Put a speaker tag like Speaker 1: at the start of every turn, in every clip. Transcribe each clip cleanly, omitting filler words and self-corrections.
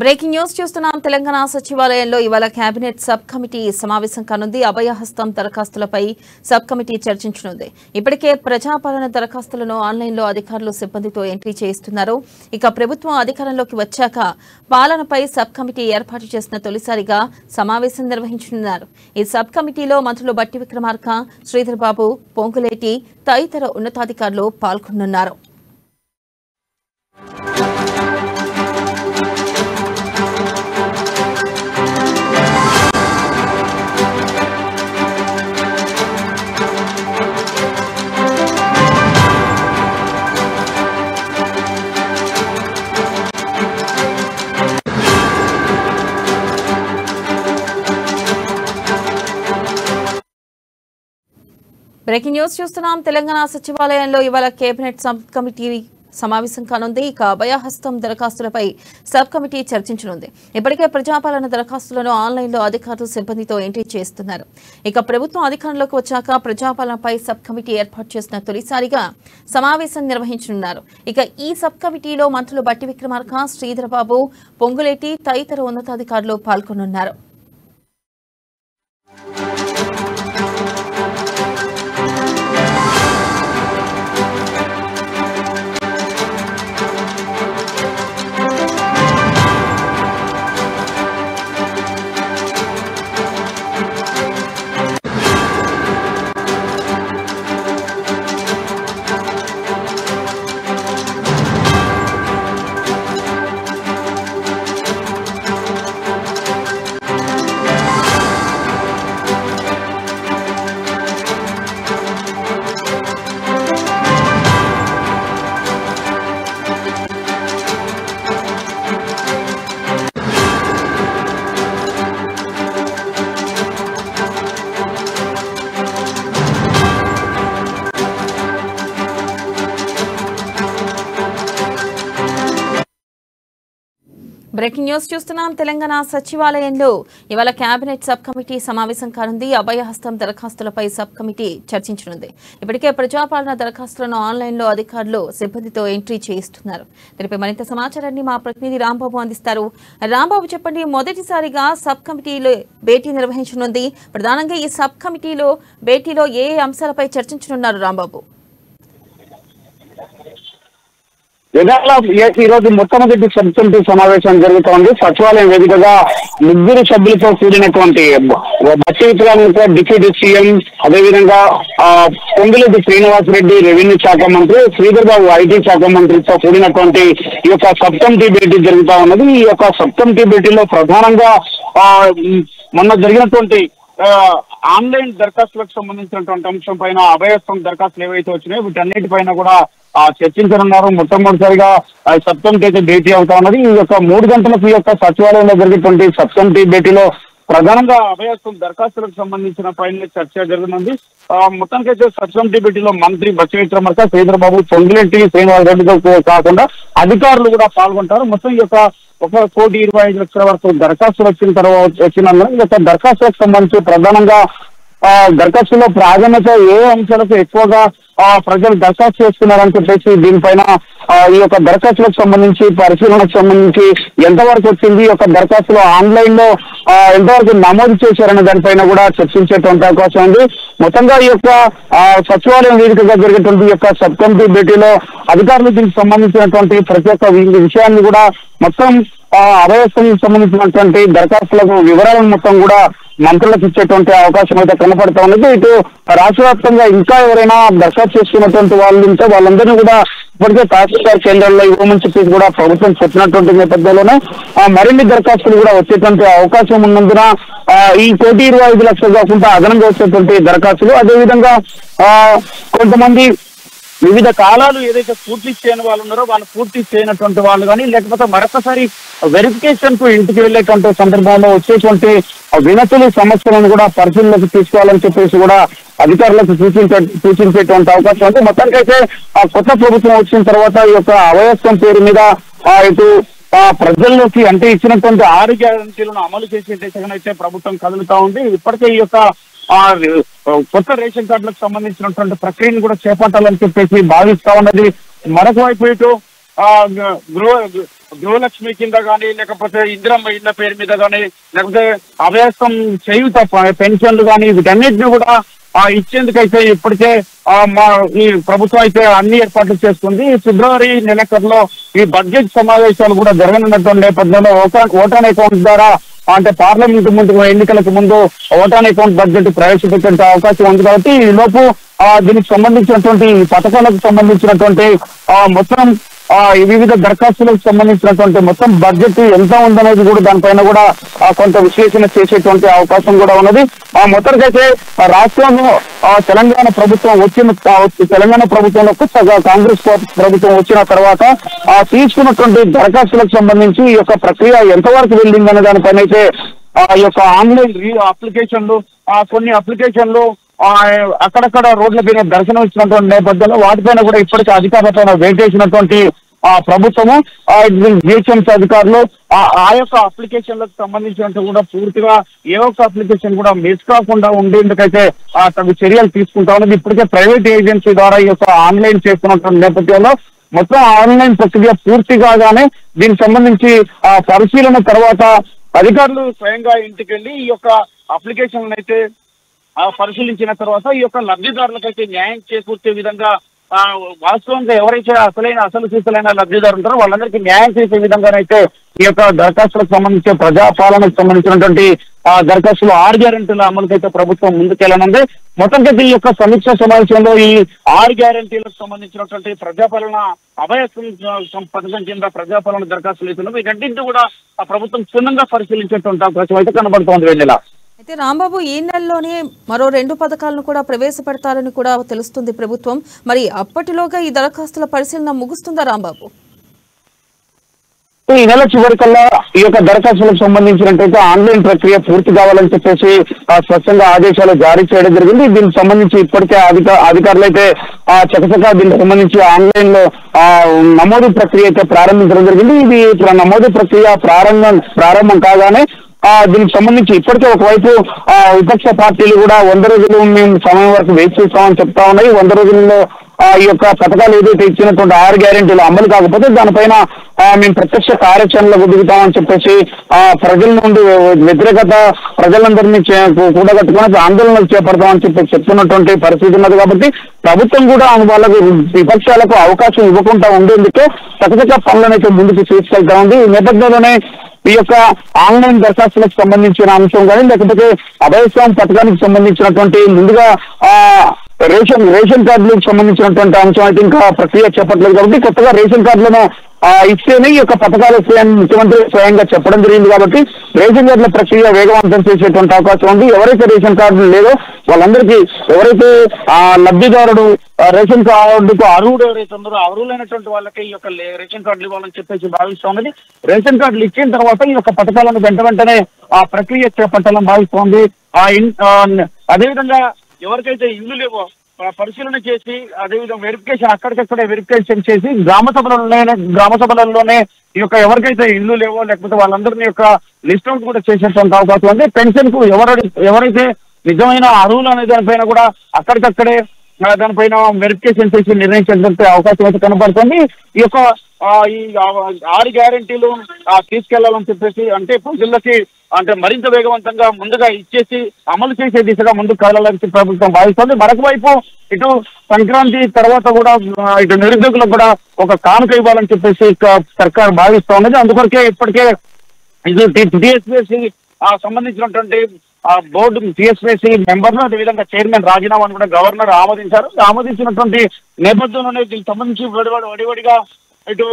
Speaker 1: Breaking news చూస్తున్నాం. తెలంగాణ సచివాలయంలో ఇవాళ కేబినెట్ సబ్ కమిటీ సమావేశం కానుంది. అభయహస్తం దరఖాస్తులపై సబ్ కమిటీ చర్చించనుంది. ఇప్పటికే ప్రజాపాలన దరఖాస్తులను ఆన్లైన్లో అధికారులు సిబ్బందితో ఎంట్రీ చేయిస్తున్నారు. ఇక ప్రభుత్వం అధికారంలోకి వచ్చాక పాలనపై సబ్ కమిటీ ఏర్పాటు చేసిన తొలిసారిగా సమావేశం నిర్వహించనున్నారు. ఈ సబ్ కమిటీలో మంత్రులు బట్టి విక్రమార్క, శ్రీధర్ బాబు, పొంగులేటి తదితర ఉన్నతాధికారులు పాల్గొనున్నారు. బ్రేకింగ్ న్యూస్ చూస్తున్నాం. తెలంగాణ సచివాలయంలో ఇవాళ కేబినెట్ సబ్ కమిటీ సమావేశం కానుంది. ఇక అభయహస్తం దరఖాస్తులపై సబ్ కమిటీ చర్చించనుంది. ఇప్పటికే ప్రజాపాలన దరఖాస్తులను ఆన్లైన్లో అధికారులు సిబ్బందితో ఎంట్రీ చేస్తున్నారు. ఇక ప్రభుత్వం అధికారంలోకి వచ్చాక ప్రజాపాలనపై సబ్ కమిటీ ఏర్పాటు చేసిన తొలిసారిగా సమావేశం నిర్వహించనున్నారు. ఇక ఈ సబ్ కమిటీలో మంత్రులు బట్టి విక్రమార్క, శ్రీధర్ బాబు, పొంగులేటి తదితర ఉన్నతాధికారులు పాల్గొనున్నారు. బ్రేకింగ్ న్యూస్ చూస్తున్నాం. తెలంగాణ సచివాలయంలో ఇవాళ కేబినెట్ సబ్ కమిటీ సమావేశం కానుంది. అభయహస్తం దరఖాస్తులపై సబ్ కమిటీ చర్చించనుంది. ఇప్పటికే ప్రజాపాలన దరఖాస్తులను ఆన్లైన్లో అధికారులు సిబ్బందితో ఎంట్రీ చేయిస్తున్నారు. దీనిపై మరింత సమాచారాన్ని మా ప్రతినిధి రాంబాబు అందిస్తారు. రాంబాబు, చెప్పండి, మొదటిసారిగా సబ్ కమిటీలో భేటీ నిర్వహించనుంది. ప్రధానంగా ఈ సబ్ కమిటీలో భేటీలో ఏ అంశాలపై చర్చించనున్నారు రాంబాబు?
Speaker 2: ఈ రోజు మొట్టమొదటి సబ్ కమిటీ సమావేశం జరుగుతోంది. సచివాలయం వేదికగా 3 సభ్యులతో కూడినటువంటి బట్టి విక్రమార్క డిప్యూటీ సీఎం, అదేవిధంగా పొంగులేటి శ్రీనివాసరెడ్డి రెవెన్యూ శాఖ మంత్రి, శ్రీధర్ బాబు ఐటీ శాఖ మంత్రితో కూడినటువంటి ఈ యొక్క సబ్ కమిటీ భేటీ జరుగుతా ఉన్నది. ఈ యొక్క సబ్ కమిటీ భేటీలో ప్రధానంగా మొన్న జరిగినటువంటి ఆన్లైన్ దరఖాస్తులకు సంబంధించినటువంటి అంశం పైన, అభయహస్తం దరఖాస్తులు ఏవైతే వచ్చినాయో వీటన్నిటిపైన కూడా చర్చించనున్నారు. మొట్టమొదటిసారిగా సబ్ కమిటీ అయితే భేటీ అవుతా ఉన్నది. ఈ యొక్క 3 గంటలకు ఈ యొక్క సచివాలయంలో జరిగేటువంటి సబ్ కమిటీ భేటీలో ప్రధానంగా అభయహస్తం దరఖాస్తులకు సంబంధించిన పైన చర్చ జరుగుతుంది. మొత్తానికైతే సబ్ కమిటీ భేటీలో మంత్రి బట్టి విక్రమార్క, శ్రీధర్ బాబు, పొంగులేటి శ్రీనివాసరెడ్డితో కాకుండా అధికారులు కూడా పాల్గొంటారు. మొత్తం ఈ యొక్క 1,25,00,000 వరకు దరఖాస్తులు వచ్చినందున ఈ యొక్క దరఖాస్తులకు సంబంధించి ప్రధానంగా దరఖాస్తులో ప్రాధాన్యత ఏ అంశాలకు ఎక్కువగా ప్రజలు దరఖాస్తు చేస్తున్నారని చెప్పేసి దీనిపైన ఈ యొక్క దరఖాస్తులకు సంబంధించి, పరిశీలనకు సంబంధించి ఎంతవరకు వచ్చింది, ఈ యొక్క దరఖాస్తులు ఆన్లైన్ లో ఎంతవరకు నమోదు చేశారనే దానిపైన కూడా చర్చించేటువంటి అవకాశం ఉంది. మొత్తంగా ఈ యొక్క సచివాలయం వేదికగా జరిగేటువంటి ఈ యొక్క సబ్ కమిటీ భేటీలో అధికారులు దీనికి సంబంధించినటువంటి ప్రతి ఒక్క విషయాన్ని కూడా మొత్తం అభయహస్తానికి సంబంధించినటువంటి దరఖాస్తులకు వివరాలను మొత్తం కూడా మంత్రులకు ఇచ్చేటువంటి అవకాశం అయితే కనపడుతూ ఉన్నది. ఇటు రాష్ట్ర వ్యాప్తంగా ఇంకా ఎవరైనా దరఖాస్తు చేసుకున్నటువంటి వాళ్ళు ఉంటే వాళ్ళందరినీ కూడా ఇప్పటికే తహసీల్దార్ కేంద్రాల్లో ఇవ్వమని చెప్పి కూడా ప్రభుత్వం చెప్పినటువంటి నేపథ్యంలోనే మరిన్ని దరఖాస్తులు కూడా వచ్చేటువంటి అవకాశం ఉన్నందున ఈ 1,25,00,000 కాకుండా అదనంగా వచ్చేటువంటి దరఖాస్తులు, అదేవిధంగా కొంతమంది వివిధ కాలాలు ఏదైతే పూర్తి చేయని వాళ్ళు ఉన్నారో వాళ్ళు పూర్తి చేయనటువంటి వాళ్ళు కానీ, లేకపోతే మరొకసారి వెరిఫికేషన్ కు ఇంటికి వెళ్ళేటువంటి సందర్భంలో వచ్చేటువంటి వినతులు, సమస్యలను కూడా పరిశీలనకు తీసుకోవాలని చెప్పేసి కూడా అధికారులకు సూచించేటువంటి అవకాశం ఉంది. మొత్తానికైతే కొత్త ప్రభుత్వం వచ్చిన తర్వాత ఈ యొక్క అభయహస్తం పేరు మీద ఇటు ప్రజల్లోకి అంటే ఇచ్చినటువంటి 6 గ్యారెంటీలను అమలు చేసే దిశగా అయితే ప్రభుత్వం కదులుతా ఉంది. ఇప్పటికే ఈ యొక్క కొత్త రేషన్ కార్డులకు సంబంధించినటువంటి ప్రక్రియను కూడా చేపట్టాలని చెప్పేసి భావిస్తా ఉన్నది. మరొక వైపు ఇటు గృహలక్ష్మి కింద కానీ, లేకపోతే ఇందిరమ్మ ఇళ్ల పేరు మీద కానీ, లేకపోతే అభ్యాసం చేయుత పెన్షన్లు కానీ, వీటన్నిటిని కూడా ఇచ్చేందుకైతే ఇప్పటికే మా ఈ ప్రభుత్వం అయితే అన్ని ఏర్పాట్లు చేస్తుంది. ఫిబ్రవరి నెలాఖరులో ఈ బడ్జెట్ సమావేశాలు కూడా జరగనున్నటువంటి నేపథ్యంలో ఓటాన్ అకౌంట్ ద్వారా అంటే పార్లమెంట్ ముందు ఎన్నికలకు ముందు ఓటాన్ అకౌంట్ బడ్జెట్ ప్రవేశపెట్టే అవకాశం ఉంది. కాబట్టి ఈ లోపు దీనికి సంబంధించినటువంటి పథకాలకు సంబంధించినటువంటి మొత్తం వివిధ దరఖాస్తులకు సంబంధించినటువంటి మొత్తం బడ్జెట్ ఎంత ఉందనేది కూడా దానిపైన కూడా కొంత విశ్లేషణ చేసేటువంటి అవకాశం కూడా ఉన్నది. మొత్తానికైతే రాష్ట్రంలో తెలంగాణ ప్రభుత్వం తెలంగాణ ప్రభుత్వంలో కొత్తగా కాంగ్రెస్ ప్రభుత్వం వచ్చిన తర్వాత తీసుకున్నటువంటి దరఖాస్తులకు సంబంధించి ఈ యొక్క ప్రక్రియ ఎంతవరకు వెళ్ళిందనే దానిపైన అయితే ఈ యొక్క ఆన్లైన్ అప్లికేషన్లు కొన్ని అప్లికేషన్లు అక్కడక్కడ రోడ్ల పైన దర్శనం ఇచ్చినటువంటి నేపథ్యంలో వాటిపైన కూడా ఇప్పటికీ అధికారులపైన వేటేసినటువంటి ప్రభుత్వము జిహెచ్ఎంసీ అధికారులు ఆ యొక్క అప్లికేషన్లకు సంబంధించినట్టు కూడా పూర్తిగా ఏ ఒక్క అప్లికేషన్ కూడా మిస్ కాకుండా ఉండేందుకైతే తగు చర్యలు తీసుకుంటా ఉన్నది. ఇప్పటికే ప్రైవేట్ ఏజెన్సీ ద్వారా ఈ యొక్క ఆన్లైన్ చేస్తున్నటువంటి నేపథ్యంలో మొత్తం ఆన్లైన్ ప్రక్రియ పూర్తి కాగానే దీనికి సంబంధించి పరిశీలన తర్వాత అధికారులు స్వయంగా ఇంటికి వెళ్ళి ఈ యొక్క అప్లికేషన్లను అయితే పరిశీలించిన తర్వాత ఈ యొక్క లబ్ధిదారులకైతే న్యాయం చేకూర్చే విధంగా వాస్తవంగా ఎవరైతే అసలు సీసలైన లబ్ధిదారు ఉంటారో వాళ్ళందరికీ న్యాయం చేసే విధంగానైతే ఈ యొక్క దరఖాస్తులకు సంబంధించి ప్రజాపాలనకు సంబంధించినటువంటి దరఖాస్తులు 6 గ్యారెంటీల అమలుకైతే ప్రభుత్వం ముందుకెళ్ళనుంది. మొత్తంకైతే ఈ యొక్క సమీక్ష సమావేశంలో ఈ 6 గ్యారెంటీలకు సంబంధించినటువంటి ప్రజాపాలన అభయస్థం పథకం కింద ప్రజాపాలన దరఖాస్తులు ఇస్తున్నాం. వీటన్నింటినీ కూడా ప్రభుత్వం క్షుణ్ణంగా పరిశీలించేటువంటి అవకాశం అయితే కనబడుతోంది. వెన్నెల
Speaker 1: అయితే రాంబాబు ఈ నెలలోనే మరో 2 పథకాలను కూడా ప్రవేశపెడతారని కూడా తెలుస్తుంది ప్రభుత్వం. మరి అప్పటిలోగా ఈ దరఖాస్తుల పరిశీలన ముగుస్తుందా రాంబాబు?
Speaker 2: ఈ నెల చివరికల్లా ఈ యొక్క దరఖాస్తులకు సంబంధించినట్టయితే ఆన్లైన్ ప్రక్రియ పూర్తి కావాలని చెప్పేసి స్పష్టంగా ఆదేశాలు జారీ చేయడం జరిగింది. దీనికి సంబంధించి ఇప్పటికే అధికారులు అయితే చకచకా దీనికి సంబంధించి ఆన్లైన్ లో నమోదు ప్రక్రియ అయితే ప్రారంభించడం జరిగింది. ఇది నమోదు ప్రక్రియ ప్రారంభం కాగానే దీనికి సంబంధించి ఇప్పటికే ఒకవైపు విపక్ష పార్టీలు కూడా 100 రోజులు మేము సమయం వరకు వేచి చూస్తామని చెప్తా ఉన్నాయి. 100 రోజుల్లో ఈ యొక్క పథకాలు ఏదైతే ఇచ్చినటువంటి 6 గ్యారెంటీలు అమలు కాకపోతే దానిపైన మేము ప్రత్యక్ష కార్యాచరణలకు దిగుతామని చెప్పేసి ప్రజల నుండి వ్యతిరేకత ప్రజలందరినీ కూడగట్టుకుని ఆందోళనలు చేపడతామని చెప్పి చెప్తున్నటువంటి పరిస్థితి ఉన్నది. కాబట్టి ప్రభుత్వం కూడా వాళ్ళకు విపక్షాలకు అవకాశం ఇవ్వకుండా ఉండేందుకే చకచక పనులను అయితే ముందుకు తీసుకెళ్తా ఉంది. ఈ నేపథ్యంలోనే ఈ యొక్క ఆన్లైన్ దరఖాస్తులకు సంబంధించిన అంశం కానీ లేకపోతే అభయస్వామి పథకానికి సంబంధించినటువంటి ముందుగా రేషన్ కార్డులకు సంబంధించినటువంటి అంశం అయితే ఇంకా ప్రక్రియ చేపట్టలేదు. కాబట్టి కొత్తగా రేషన్ కార్డులను ఇస్తేనే ఈ యొక్క పథకాలు వస్తాయని ముఖ్యమంత్రి స్వయంగా చెప్పడం జరిగింది. కాబట్టి రేషన్ కార్డుల ప్రక్రియ వేగవంతం చేసేటువంటి అవకాశం ఉంది. ఎవరైతే రేషన్ కార్డులు లేదో వాళ్ళందరికీ ఎవరైతే లబ్ధిదారుడు రేషన్ కార్డుకు అర్హుడు ఎవరైతే ఉన్నారో అర్హులైనటువంటి వాళ్ళకి ఈ యొక్క రేషన్ కార్డులు ఇవ్వాలని చెప్పేసి భావిస్తూ ఉన్నది. రేషన్ కార్డులు ఇచ్చిన తర్వాత ఈ యొక్క పథకాలను వెంటనే ప్రక్రియ చేపట్టాలని భావిస్తోంది. అదేవిధంగా ఎవరికైతే ఇల్లు లేవో పరిశీలన చేసి అదేవిధంగా వెరిఫికేషన్ అక్కడికక్కడే వెరిఫికేషన్ చేసి గ్రామ సభలలోనే ఈ యొక్క ఎవరికైతే ఇల్లు లేవో లేకపోతే వాళ్ళందరినీ యొక్క లిస్ట్ అవుట్ కూడా చేసేటువంటి అవకాశం ఉంది. పెన్షన్ కు ఎవరైతే నిజమైన అర్హులు అనే దానిపైన కూడా అక్కడికక్కడే దానిపైన వెరిఫికేషన్ చేసి నిర్ణయించేటువంటి అవకాశం అయితే కనబడుతుంది. ఈ యొక్క ఈ 6 గ్యారెంటీలు తీసుకెళ్లాలని చెప్పేసి అంటే ప్రజలకి అంటే మరింత వేగవంతంగా ముందుగా ఇచ్చేసి అమలు చేసే దిశగా ముందుకు కదలాలని ప్రభుత్వం భావిస్తుంది. మరొక వైపు ఇటు సంక్రాంతి తర్వాత కూడా ఇటు నిరుద్యోగులకు కూడా ఒక కానుక ఇవ్వాలని చెప్పేసి సర్కార్ భావిస్తూ ఉన్నది. అందుకొరకే ఇప్పటికే ఇది టీఎస్పీఎస్సీ సంబంధించినటువంటి బోర్డు టీఎస్పీఎస్సీ మెంబర్లు అదేవిధంగా చైర్మన్ రాజీనామాను కూడా గవర్నర్ ఆమోదించారు. ఆమోదించినటువంటి నేపథ్యంలోనే దీనికి సంబంధించి వడివడిగా ఇటు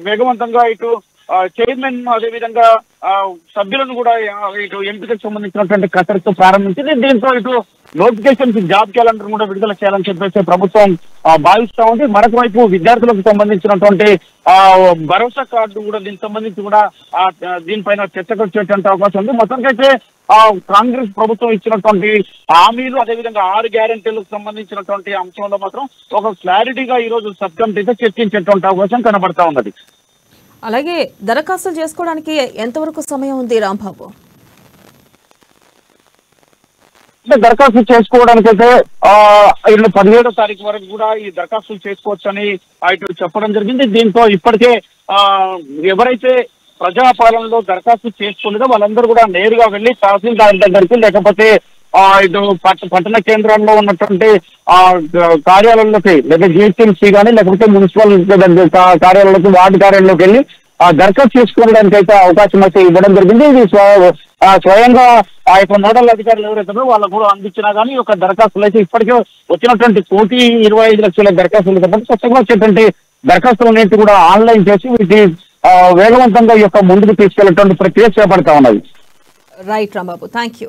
Speaker 2: వేగవంతంగా ఇటు చైర్మన్ అదేవిధంగా సభ్యులను కూడా ఇటు ఎంపికకు సంబంధించినటువంటి కసరత్తు ప్రారంభించింది. దీంతో ఇటు నోటిఫికేషన్ జాబ్ క్యాలెండర్ కూడా విడుదల చేయాలని చెప్పేసి ప్రభుత్వం భావిస్తా ఉంది. మరొక వైపు విద్యార్థులకు సంబంధించినటువంటి భరోసా కార్డు కూడా దీనికి సంబంధించి కూడా దీనిపైన చర్చకు వచ్చేటువంటి అవకాశం ఉంది. మొత్తానికైతే కాంగ్రెస్ ప్రభుత్వం ఇచ్చినటువంటి హామీలు అదేవిధంగా 6 గ్యారెంటీలకు సంబంధించినటువంటి అంశంలో మాత్రం ఒక క్లారిటీగా ఈ రోజు సబ్ కమిటీతో చర్చించేటువంటి అవకాశం కనబడతా ఉన్నది.
Speaker 1: అలాగే దరఖాస్తులు చేసుకోవడానికి ఎంతవరకు సమయం ఉంది రాంబాబు?
Speaker 2: అంటే దరఖాస్తు చేసుకోవడానికి అయితే 17వ తారీఖు వరకు కూడా ఈ దరఖాస్తులు చేసుకోవచ్చని ఇటు చెప్పడం జరిగింది. దీంతో ఇప్పటికే ఎవరైతే ప్రజాపాలనలో దరఖాస్తు చేసుకోలేదో వాళ్ళందరూ కూడా నేరుగా వెళ్లి తహసీల్దార్ దగ్గరికి లేకపోతే ఇటు పట్టణ కేంద్రాల్లో ఉన్నటువంటి కార్యాలయంలోకి లేదా జిహెచ్ఎంసీ కానీ లేకపోతే మున్సిపల్ కార్యాలయంలోకి వార్డు కార్యాలయంలోకి వెళ్ళి దరఖాస్తు చేసుకోవడానికి అయితే అవకాశం అయితే ఇవ్వడం జరిగింది. ఇది స్వయంగా ఆ యొక్క నోడల్ అధికారులు ఎవరైతే వాళ్ళకు కూడా అందించినా కానీ ఈ యొక్క దరఖాస్తులు అయితే ఇప్పటికే వచ్చినటువంటి 1,25,00,000 దరఖాస్తులు కాబట్టి కొత్తగా వచ్చేటువంటి దరఖాస్తులన్నింటి కూడా ఆన్లైన్ చేసి వీటి వేగవంతంగా ఈ యొక్క ముందుకు తీసుకెళ్లేటువంటి ప్రక్రియ చేపడతా ఉన్నది.
Speaker 1: Right Rambabu, thank you.